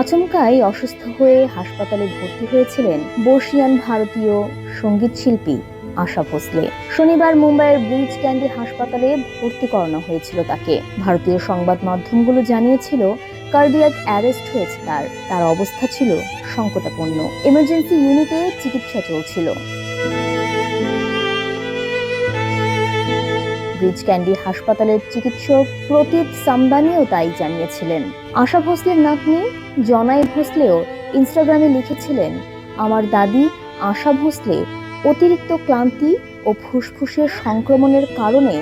আচমকাই অসুস্থ হয়ে হাসপাতালে ভর্তি হয়েছিলেন বর্ষিয়ান ভারতীয় সঙ্গীত শিল্পী আশা ভোসলে। শনিবার মুম্বাইয়ের ব্রিজ ক্যান্ডি হাসপাতালে ভর্তি করানো হয়েছিল তাকে। ভারতীয় সংবাদ মাধ্যমগুলো জানিয়েছিল কার্ডিয়াক অ্যারেস্ট হয়েছে তার অবস্থা ছিল সংকটাপন্ন। এমার্জেন্সি ইউনিটে চিকিৎসা চলছিল। ব্রিজ ক্যান্ডি হাসপাতালের চিকিৎসক প্রতীপ সামদানিও তাই জানিয়েছিলেন। আশা ভোসলের নাতনি জনাই ভোসলেও ইনস্টাগ্রামে লিখেছিলেন, আমার দাদি আশা ভোসলে অতিরিক্ত ক্লান্তি ও ফুসফুসের সংক্রমণের কারণে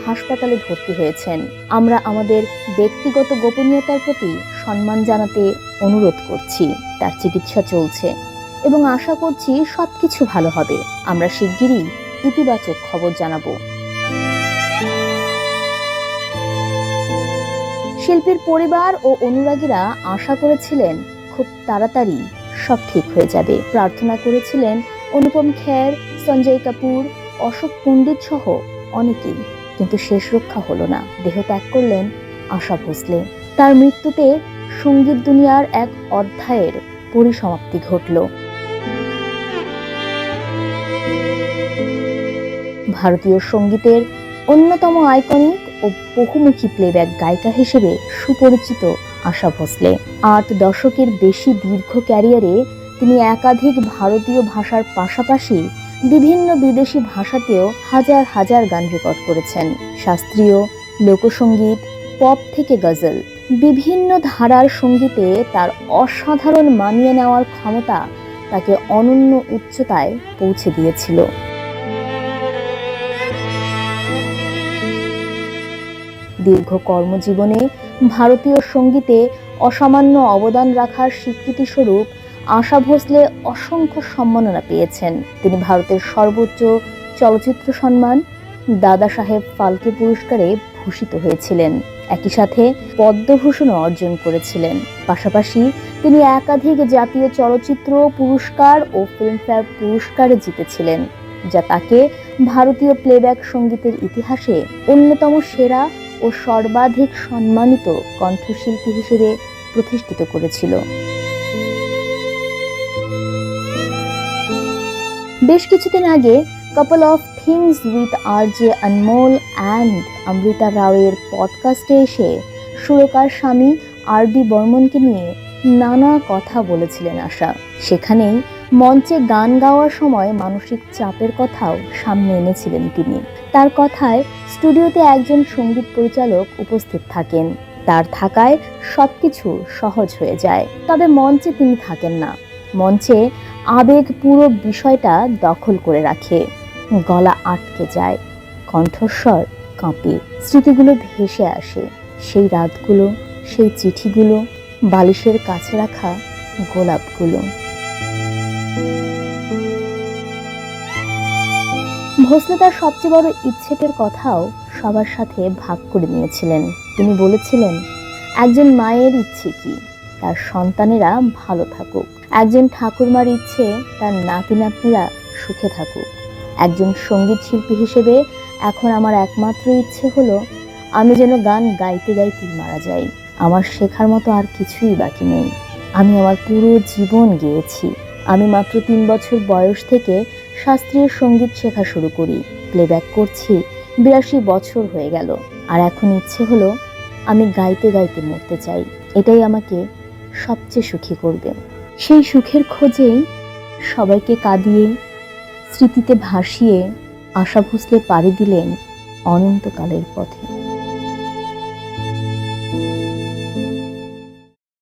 হাসপাতালে ভর্তি হয়েছেন। আমরা আমাদের ব্যক্তিগত গোপনীয়তার প্রতি সম্মান জানাতে অনুরোধ করছি। তার চিকিৎসা চলছে এবং আশা করছি সবকিছু ভালো হবে। আমরা শিগগিরই ইতিবাচক খবর জানাবো। শিল্পীর পরিবার ও অনুরাগীরা আশা করেছিলেন খুব তাড়াতাড়ি সব ঠিক হয়ে যাবে। প্রার্থনা করেছিলেন অনুপম খের, সঞ্জয় কাপুর, অশোক পণ্ডিত সহ অনেকেই। কিন্তু শেষ রক্ষা হলো না। দেহ ত্যাগ করলেন আশা ভোসলে। তার মৃত্যুতে সঙ্গীত দুনিয়ার এক অধ্যায়ের পরিসমাপ্তি ঘটল। ভারতীয় সঙ্গীতের অন্যতম আইকনিক ও বহুমুখী প্লেব্যাক গায়িকা হিসেবে সুপরিচিত আশা ভোসলে ৮ দশকের বেশি দীর্ঘ ক্যারিয়ারে তিনি একাধিক ভারতীয় ভাষার পাশাপাশি বিভিন্ন বিদেশি ভাষাতেও হাজার হাজার গান রেকর্ড করেছেন। শাস্ত্রীয়, লোকসঙ্গীত, পপ থেকে গজল, বিভিন্ন ধারার সঙ্গীতে তার অসাধারণ মানিয়ে নেওয়ার ক্ষমতা তাকে অনন্য উচ্চতায় পৌঁছে দিয়েছিল। দীর্ঘ কর্মজীবনে ভারতীয় সঙ্গীতে অসামান্য অবদান রাখার স্বীকৃতিস্বরূপ আশা ভোসলে অসংখ্য সম্মাননা পেয়েছেন। তিনি ভারতের সর্বোচ্চ চলচ্চিত্র সম্মান দাদা সাহেব ফালকে পুরস্কারে ভূষিত হয়েছিলেন। একই সাথে পদ্মভূষণও অর্জন করেছিলেন। পাশাপাশি তিনি একাধিক জাতীয় চলচ্চিত্র পুরস্কার ও ফিল্মফেয়ার পুরস্কারে জিতেছিলেন, যা তাকে ভারতীয় প্লেব্যাক সঙ্গীতের ইতিহাসে অন্যতম সেরা ও সর্বাধিক সম্মানিত কণ্ঠশিল্পী হিসেবে প্রতিষ্ঠিত করেছিল। বেশ কিছুদিন আগে couple of things with RJ Anmol and Amrita রাওয়ের পডকাস্টে এসে সুরকার স্বামী আর.ডি. বর্মনকে নিয়ে নানা কথা বলেছিলেন আশা। সেখানেই মঞ্চে গান গাওয়ার সময় মানসিক চাপের কথাও সামনে এনেছিলেন তিনি। তার কথায় স্টুডিওতে একজন সঙ্গীত পরিচালক উপস্থিত থাকেন। তার থাকায় সবকিছু সহজ হয়ে যায়। তবে মঞ্চে তিনি থাকেন না। মঞ্চে আবেগ পুরো বিষয়টা দখল করে রাখে। গলা আটকে যায়, কণ্ঠস্বর কাঁপে, স্মৃতিগুলো ভেসে আসে। সেই রাতগুলো, সেই চিঠিগুলো, বালিশের কাছে রাখা গোলাপগুলো। ভোসলে তার সবচেয়ে বড় ইচ্ছেটার কথাও সবার সাথে ভাগ করে নিয়েছিলেন। তিনি বলেছিলেন, একজন মায়ের ইচ্ছে কি? তার সন্তানেরা ভালো থাকুক। একজন ঠাকুরমার ইচ্ছে তার নাতি নাতনিরা সুখে থাকুক। একজন সঙ্গীত শিল্পী হিসেবে এখন আমার একমাত্র ইচ্ছে হলো আমি যেন গান গাইতে গাইতেই মারা যাই। আমার শেখার মতো আর কিছুই বাকি নেই। আমি আমার পুরো জীবন গেয়েছি। আমি মাত্র 3 বছর বয়স থেকে শাস্ত্রীয় সঙ্গীত শেখা শুরু করি। প্লেব্যাক করছি 82 বছর হয়ে গেল। আর এখন ইচ্ছে হলো আমি গাইতে গাইতে মরতে চাই। এটাই আমাকে সবচেয়ে সুখী করবে। সেই সুখের খোঁজেই সবাইকে কাঁদিয়ে, স্মৃতিতে ভাসিয়ে আশা ভোসলে পাড়ি দিলেন অনন্তকালের পথে।